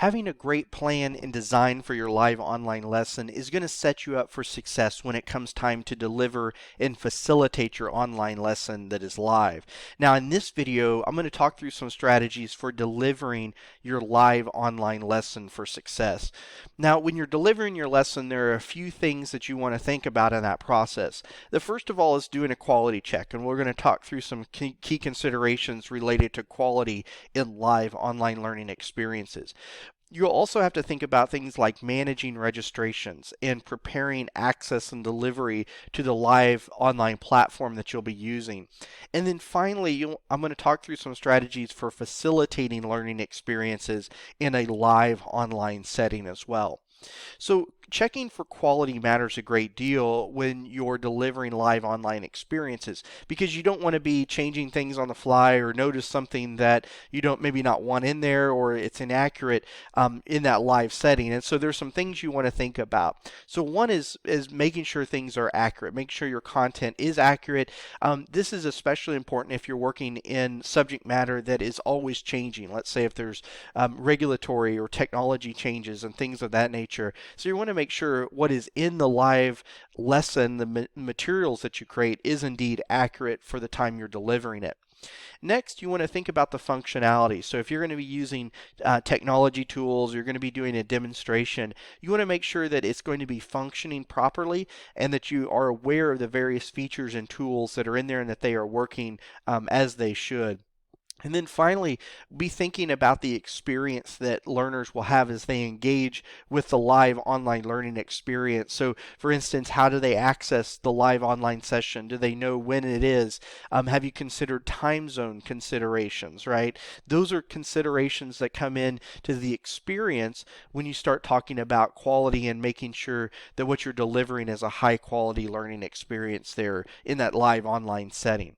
Having a great plan and design for your live online lesson is going to set you up for success when it comes time to deliver and facilitate your online lesson that is live. Now, in this video, I'm going to talk through some strategies for delivering your live online lesson for success. Now, when you're delivering your lesson, there are a few things that you want to think about in that process. The first of all is doing a quality check, and we're going to talk through some key considerations related to quality in live online learning experiences. You'll also have to think about things like managing registrations and preparing access and delivery to the live online platform that you'll be using. And then finally, I'm going to talk through some strategies for facilitating learning experiences in a live online setting as well. So checking for quality matters a great deal when you're delivering live online experiences, because you don't want to be changing things on the fly or notice something that you don't maybe not want in there, or it's inaccurate in that live setting. And so there's some things you want to think about. So one is making sure things are accurate. Make sure your content is accurate. This is especially important if you're working in subject matter that is always changing. Let's say if there's regulatory or technology changes and things of that nature. So you want to make sure what is in the live lesson, the materials that you create, is indeed accurate for the time you're delivering it. Next, you want to think about the functionality. So if you're going to be using technology tools, you're going to be doing a demonstration, you want to make sure that it's going to be functioning properly and that you are aware of the various features and tools that are in there and that they are working as they should. And then finally, be thinking about the experience that learners will have as they engage with the live online learning experience. So, for instance, how do they access the live online session? Do they know when it is? Have you considered time zone considerations, right? Those are considerations that come in to the experience when you start talking about quality and making sure that what you're delivering is a high quality learning experience there in that live online setting.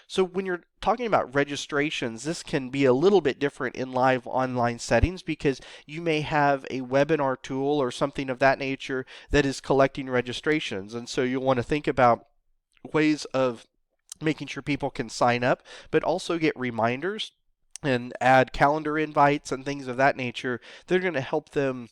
So when you're talking about registrations, this can be a little bit different in live online settings because you may have a webinar tool or something of that nature that is collecting registrations. And so you'll want to think about ways of making sure people can sign up, but also get reminders and add calendar invites and things of that nature. They're going to help them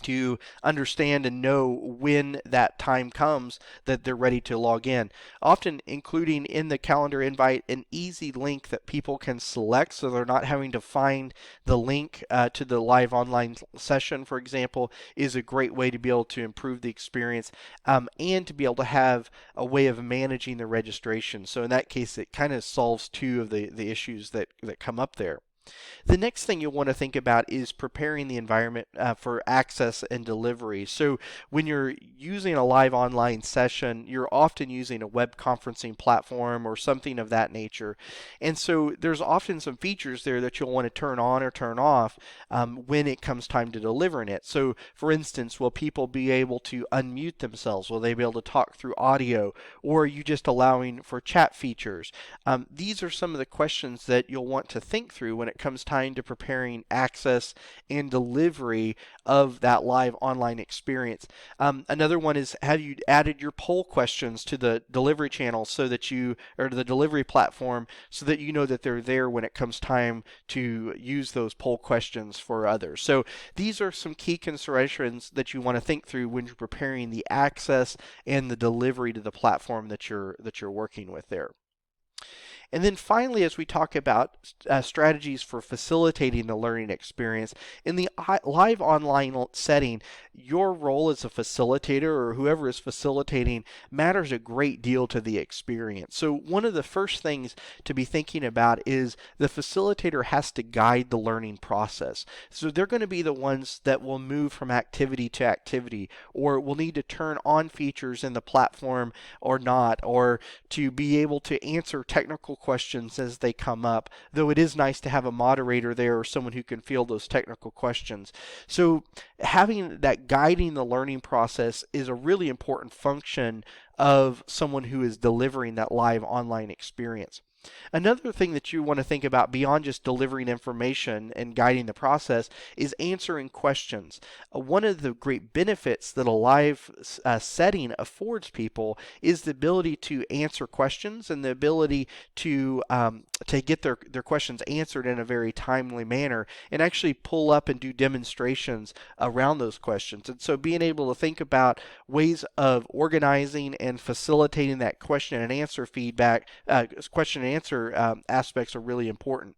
to understand and know when that time comes that they're ready to log in. Often including in the calendar invite an easy link that people can select so they're not having to find the link to the live online session, for example, is a great way to be able to improve the experience and to be able to have a way of managing the registration. So in that case, it kind of solves two of the issues that come up there. The next thing you'll want to think about is preparing the environment for access and delivery. So when you're using a live online session, you're often using a web conferencing platform or something of that nature. And so there's often some features there that you'll want to turn on or turn off when it comes time to delivering it. So for instance, will people be able to unmute themselves? Will they be able to talk through audio? Or are you just allowing for chat features? These are some of the questions that you'll want to think through when it comes time to preparing access and delivery of that live online experience. Another one is, have you added your poll questions to the delivery channel so that or the delivery platform so that you know that they're there when it comes time to use those poll questions for others. So these are some key considerations that you want to think through when you're preparing the access and the delivery to the platform that you're working with there. And then finally, as we talk about strategies for facilitating the learning experience, in the live online setting, your role as a facilitator or whoever is facilitating matters a great deal to the experience. So one of the first things to be thinking about is the facilitator has to guide the learning process. So they're going to be the ones that will move from activity to activity, or will need to turn on features in the platform or not, or to be able to answer technical questions as they come up, though it is nice to have a moderator there or someone who can field those technical questions. So having that guiding the learning process is a really important function of someone who is delivering that live online experience. Another thing that you want to think about beyond just delivering information and guiding the process is answering questions. One of the great benefits that a live setting affords people is the ability to answer questions and the ability to to get their questions answered in a very timely manner, and actually pull up and do demonstrations around those questions. And so being able to think about ways of organizing and facilitating that question and answer feedback, question and answer aspects are really important.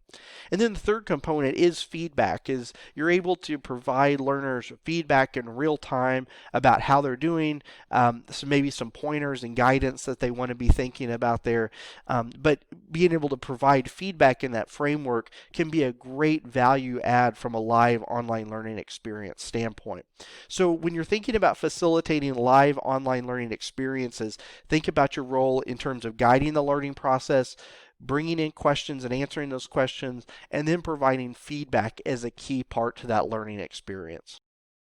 And then the third component is feedback, is you're able to provide learners feedback in real time about how they're doing, so maybe some pointers and guidance that they want to be thinking about there. But being able to provide feedback in that framework can be a great value add from a live online learning experience standpoint. So when you're thinking about facilitating live online learning experiences, think about your role in terms of guiding the learning process, bringing in questions and answering those questions, and then providing feedback as a key part to that learning experience.